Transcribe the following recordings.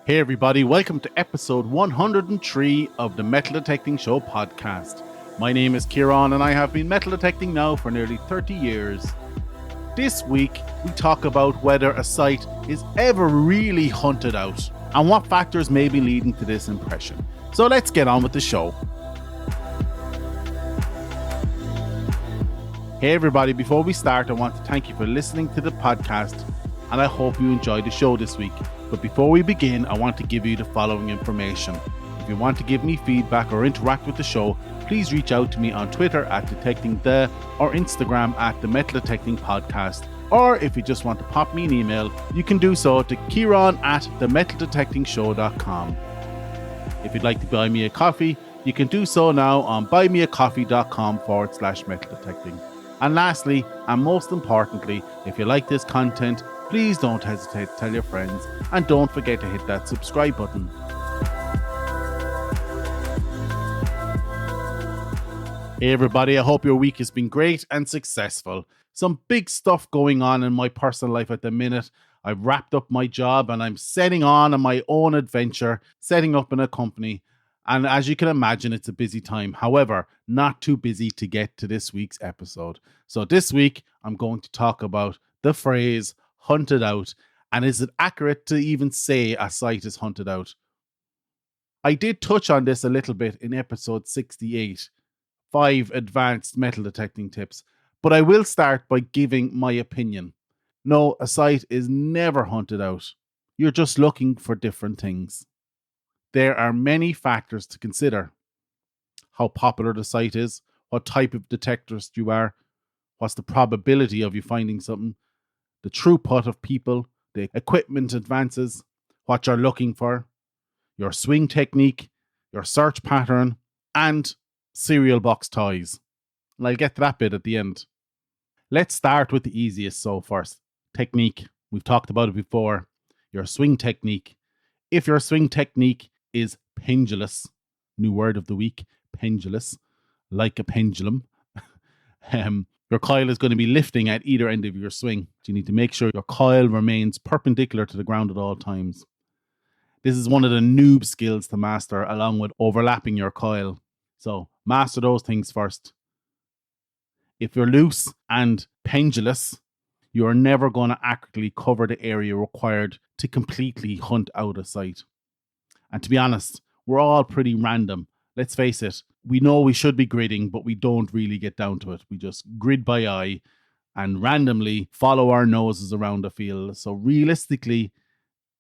Hey everybody, welcome to episode 103 of the Metal Detecting Show podcast. My name is Kieran and I have been metal detecting now for nearly 30 years. This week, we talk about whether a site is ever really hunted out and what factors may be leading to this impression. So let's get on with the show. Hey everybody, before we start, I want to thank you for listening to the podcast and I hope you enjoyed the show this week. But before we begin, I want to give you the following information. If you want to give me feedback or interact with the show, please reach out to me on Twitter at DetectingThe or Instagram at The Metal Detecting Podcast. Or if you just want to pop me an email, you can do so to Kieran at themetaldetectingshow.com. If you'd like to buy me a coffee, you can do so now on buymeacoffee.com/metal detecting. And lastly, and most importantly, if you like this content, please don't hesitate to tell your friends and don't forget to hit that subscribe button. Hey everybody, I hope your week has been great and successful. Some big stuff going on in my personal life at the minute. I've wrapped up my job and I'm setting on my own adventure, setting up in a company. And as you can imagine, it's a busy time. However, not too busy to get to this week's episode. So this week, I'm going to talk about the phrase hunted out. And is it accurate to even say a site is hunted out? I did touch on this a little bit in episode 68, 5 advanced metal detecting tips. But I will start by giving my opinion. No, a site is never hunted out. You're just looking for different things. There are many factors to consider. How popular the site is, what type of detectorist you are, what's the probability of you finding something, the throughput of people, the equipment advances, what you're looking for, your swing technique, your search pattern, and cereal box toys. And I'll get to that bit at the end. Let's start with the easiest first. Technique. We've talked about it before. Your swing technique. If your swing technique is pendulous, new word of the week, pendulous, like a pendulum, your coil is going to be lifting at either end of your swing. You need to make sure your coil remains perpendicular to the ground at all times. This is one of the noob skills to master, along with overlapping your coil. So master those things first. If you're loose and pendulous, you're never going to accurately cover the area required to completely hunt out a site. And to be honest, we're all pretty random. Let's face it, we know we should be gridding, but we don't really get down to it. We just grid by eye and randomly follow our noses around the field. So realistically,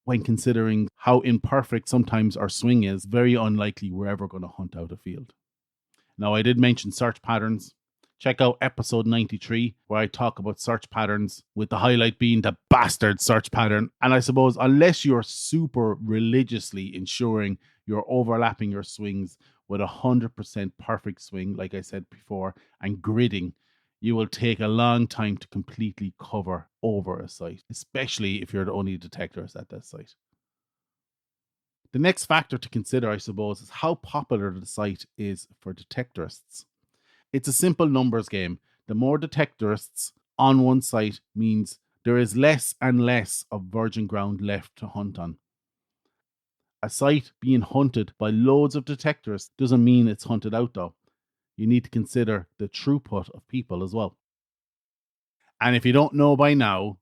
when considering how imperfect sometimes our swing is, very unlikely we're ever going to hunt out a field. Now, I did mention search patterns. Check out episode 93, where I talk about search patterns, with the highlight being the bastard search pattern. And I suppose unless you're super religiously ensuring you're overlapping your swings with 100% perfect swing, like I said before, and gridding, you will take a long time to completely cover over a site, especially if you're the only detectorist at that site. The next factor to consider, I suppose, is how popular the site is for detectorists. It's a simple numbers game. The more detectorists on one site means there is less and less of virgin ground left to hunt on. A site being hunted by loads of detectorists doesn't mean it's hunted out though. You need to consider the throughput of people as well. And if you don't know by now,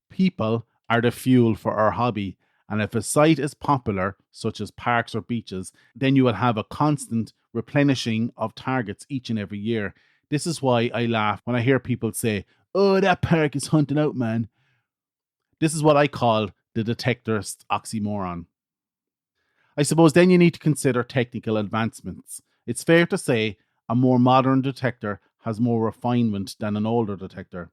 people are the fuel for our hobby. And if a site is popular, such as parks or beaches, then you will have a constant replenishing of targets each and every year. This is why I laugh when I hear people say, "Oh, that park is hunting out, man." This is what I call the detectorist oxymoron. I suppose then you need to consider technical advancements. It's fair to say a more modern detector has more refinement than an older detector.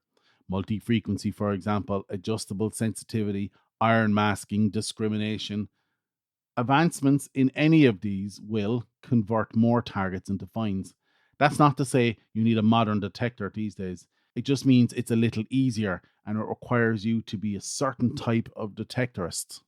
Multi-frequency, for example, adjustable sensitivity, iron masking, discrimination. Advancements in any of these will convert more targets into finds. That's not to say you need a modern detector these days. It just means it's a little easier and it requires you to be a certain type of detectorist.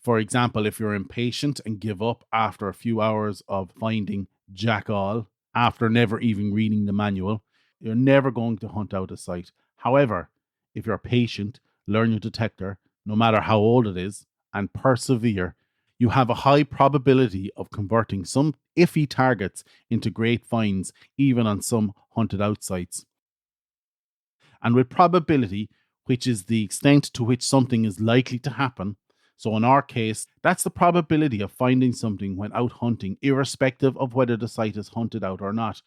For example, if you're impatient and give up after a few hours of finding jack all, after never even reading the manual, you're never going to hunt out a site. However, if you're patient, learn your detector, no matter how old it is, and persevere, You have a high probability of converting some iffy targets into great finds, even on some hunted out sites. And with probability, which is the extent to which something is likely to happen, so in our case, that's the probability of finding something when out hunting, irrespective of whether the site is hunted out or not.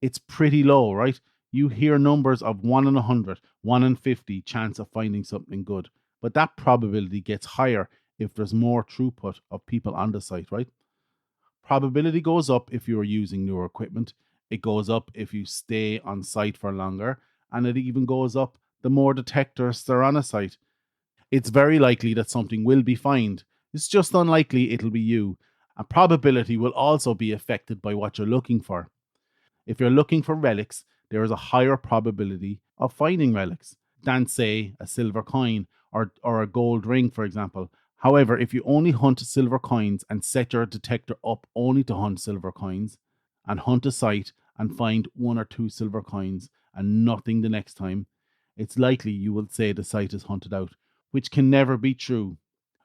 It's pretty low, right? You hear numbers of 1 in 100, 1 in 50 chance of finding something good. But that probability gets higher if there's more throughput of people on the site, right? Probability goes up if you are using newer equipment. It goes up if you stay on site for longer. And it even goes up the more detectorists are on a site. It's very likely that something will be found. It's just unlikely it'll be you. And probability will also be affected by what you're looking for. If you're looking for relics, there is a higher probability of finding relics than, say, a silver coin or a gold ring, for example. However, if you only hunt silver coins and set your detector up only to hunt silver coins and hunt a site and find 1 or 2 silver coins and nothing the next time, it's likely you will say the site is hunted out, which can never be true.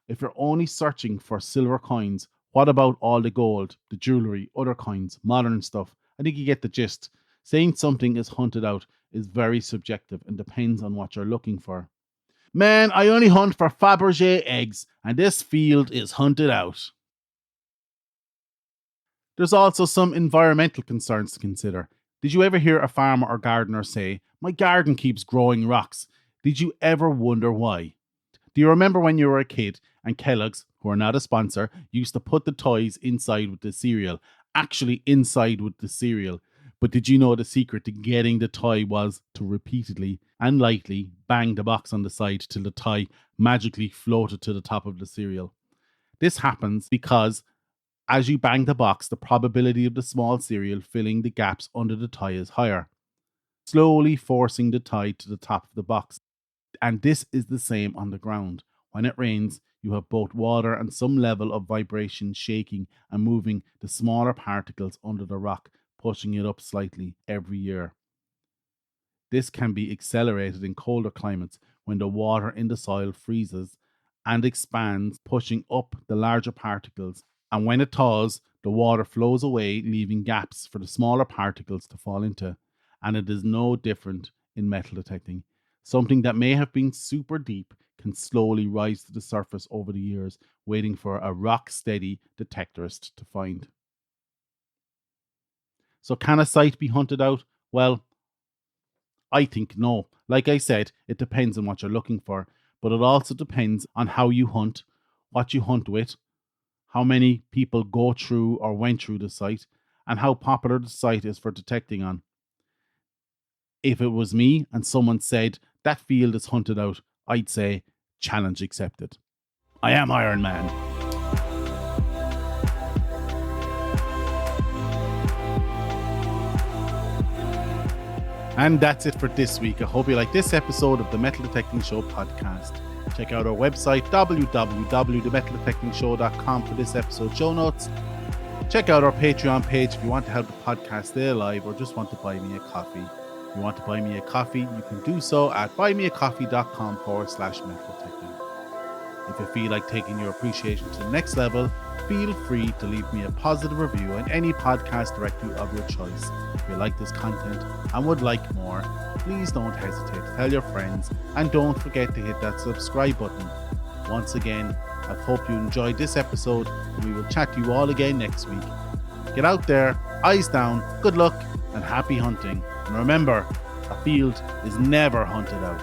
If you're only searching for silver coins, what about all the gold, the jewelry, other coins, modern stuff? I think you get the gist. Saying something is hunted out is very subjective and depends on what you're looking for. Man, I only hunt for Fabergé eggs, and this field is hunted out. There's also some environmental concerns to consider. Did you ever hear a farmer or gardener say, "My garden keeps growing rocks"? Did you ever wonder why? Do you remember when you were a kid and Kellogg's, who are not a sponsor, used to put the toys inside with the cereal? Actually inside with the cereal. But did you know the secret to getting the toy was to repeatedly and lightly bang the box on the side till the toy magically floated to the top of the cereal? This happens because as you bang the box, the probability of the small cereal filling the gaps under the toy is higher, slowly forcing the toy to the top of the box. And this is the same on the ground. When it rains, you have both water and some level of vibration shaking and moving the smaller particles under the rock, pushing it up slightly every year. This can be accelerated in colder climates when the water in the soil freezes and expands, pushing up the larger particles. And when it thaws, the water flows away, leaving gaps for the smaller particles to fall into. And it is no different in metal detecting. Something that may have been super deep can slowly rise to the surface over the years, waiting for a rock-steady detectorist to find. So can a site be hunted out? Well, I think no. Like I said, it depends on what you're looking for, but it also depends on how you hunt, what you hunt with, how many people go through or went through the site, and how popular the site is for detecting on. If it was me and someone said that field is hunted out, I'd say challenge accepted. I am Iron Man. And that's it for this week. I hope you like this episode of the Metal Detecting Show podcast. Check out our website, www.themetaldetectingshow.com, for this episode show notes. Check out our Patreon page if you want to help the podcast stay alive or just want to buy me a coffee. If you want to buy me a coffee, you can do so at buymeacoffee.com/metal-detecting. If you feel like taking your appreciation to the next level, feel free to leave me a positive review on any podcast directory of your choice. If you like this content and would like more, please don't hesitate to tell your friends, and don't forget to hit that subscribe button. Once again, I hope you enjoyed this episode, and we will chat to you all again next week. Get out there, eyes down, good luck, and happy hunting. And remember, a field is never hunted out.